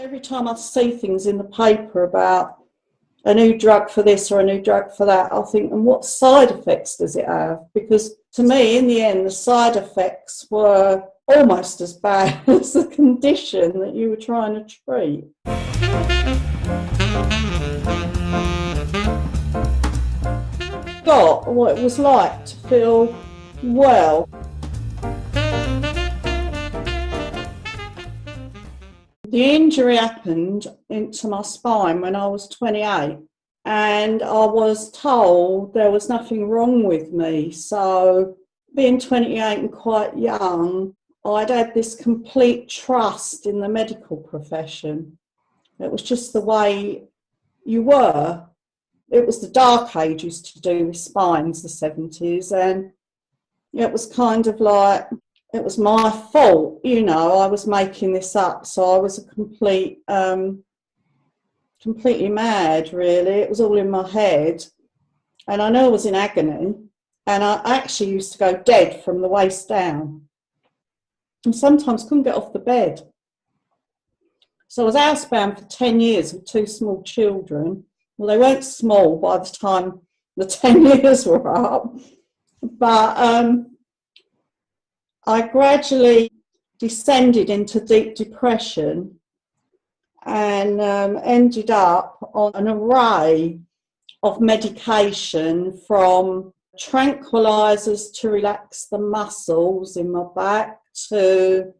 Every time I see things in the paper about a new drug for this or a new drug for that, I'll think, and what side effects does it have? Because to me, in the end, the side effects were almost as bad as the condition that you were trying to treat. Got what it was like to feel well. The injury happened into my spine when I was 28, and I was told there was nothing wrong with me. So being 28 and quite young, I'd had this complete trust in the medical profession. It was just the way you were. It was the dark ages to do with spines, the 70s, and it was kind of like, it was my fault, you know, I was making this up. So I was a completely mad, really. It was all in my head. And I know I was in agony. And I actually used to go dead from the waist down. And sometimes couldn't get off the bed. So I was housebound for 10 years with 2 small children. Well, they weren't small by the time the 10 years were up. But I gradually descended into deep depression and ended up on an array of medication, from tranquilizers to relax the muscles in my back, to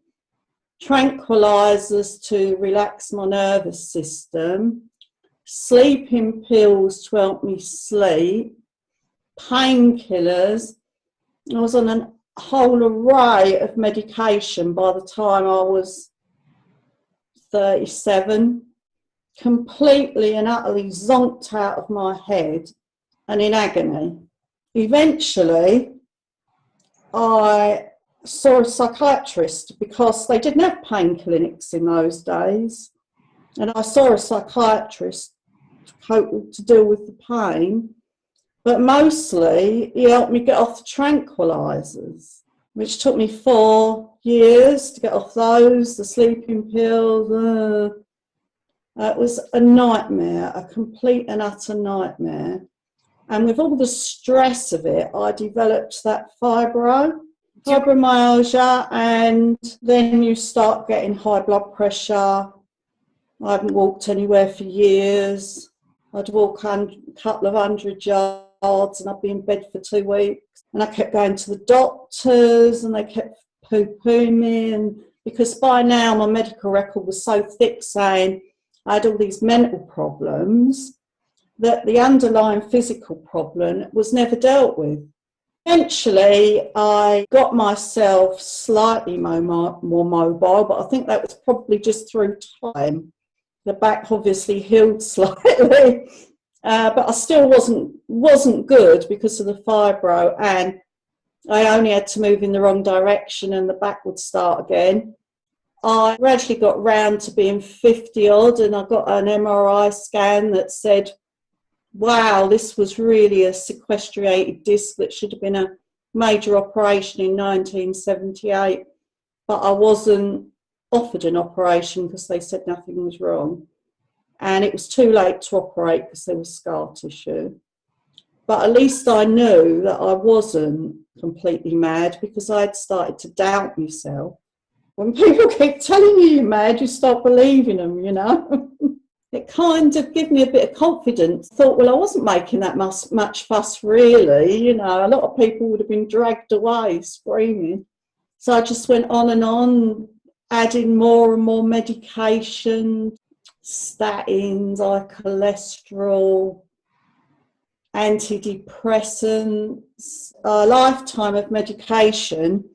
tranquilizers to relax my nervous system, sleeping pills to help me sleep, painkillers. I was on a whole array of medication by the time I was 37, completely and utterly zonked out of my head and in agony. Eventually, I saw a psychiatrist because they didn't have pain clinics in those days. And I saw a psychiatrist to deal with the pain. But mostly, he helped me get off the tranquilizers, which took me 4 years to get off those, the sleeping pills. It was a nightmare, a complete and utter nightmare. And with all the stress of it, I developed that fibromyalgia, and then you start getting high blood pressure. I haven't walked anywhere for years. I'd walk a couple of 100 yards and I'd be in bed for 2 weeks. And I kept going to the doctors and they kept poo-pooing me. And because by now my medical record was so thick saying I had all these mental problems, that the underlying physical problem was never dealt with. Eventually, I got myself slightly more mobile, but I think that was probably just through time. The back obviously healed slightly, but I still wasn't good because of the fibro, and I only had to move in the wrong direction and the back would start again. I gradually got round to being 50 odd, and I got an MRI scan that said, wow, this was really a sequestrated disc that should have been a major operation in 1978, but I wasn't offered an operation because they said nothing was wrong, and it was too late to operate because there was scar tissue. But at least I knew that I wasn't completely mad, because I had started to doubt myself. When people keep telling you you're mad, you start believing them, you know. It kind of gave me a bit of confidence. Thought, well, I wasn't making that much fuss, really. You know, a lot of people would have been dragged away screaming. So I just went on, adding more and more medication, statins, cholesterol, antidepressants, a lifetime of medication,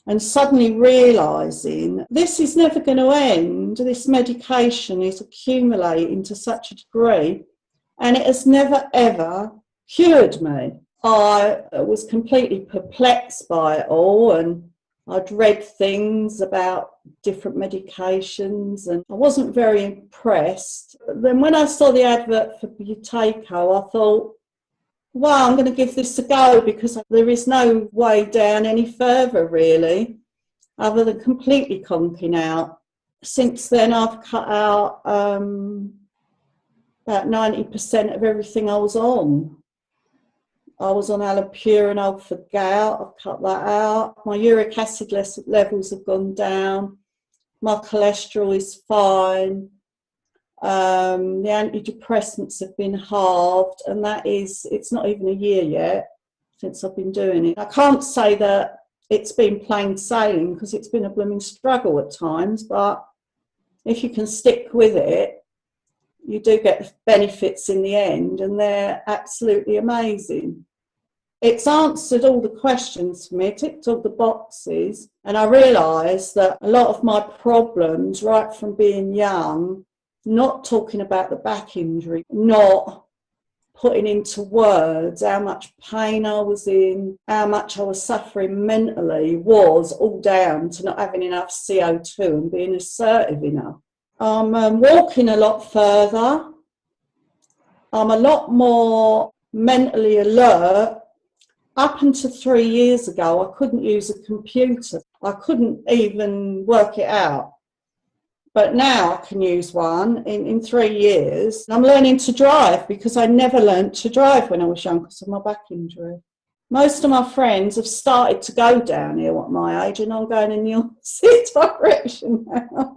and suddenly realising this is never going to end. This medication is accumulating to such a degree, and it has never, ever cured me. I was completely perplexed by it all, and I'd read things about different medications, and I wasn't very impressed. Then when I saw the advert for Buteyko, I thought, well, I'm going to give this a go, because there is no way down any further, really, other than completely conking out. Since then, I've cut out about 90% of everything I was on. I was on allopurinol for gout. I've cut that out. My uric acid levels have gone down. My cholesterol is fine. The antidepressants have been halved, and it's not even a year yet since I've been doing it. I can't say that it's been plain sailing, because it's been a blooming struggle at times, but if you can stick with it, you do get benefits in the end, and they're absolutely amazing. It's answered all the questions for me, ticked all the boxes, and I realised that a lot of my problems, right from being young, not talking about the back injury, not putting into words how much pain I was in, how much I was suffering mentally, was all down to not having enough CO2 and being assertive enough. I'm walking a lot further. I'm a lot more mentally alert. Up until 3 years ago, I couldn't use a computer. I couldn't even work it out. But now I can use one in 3 years. I'm learning to drive, because I never learned to drive when I was young because of my back injury. Most of my friends have started to go downhill at my age, and I'm going in the opposite direction now.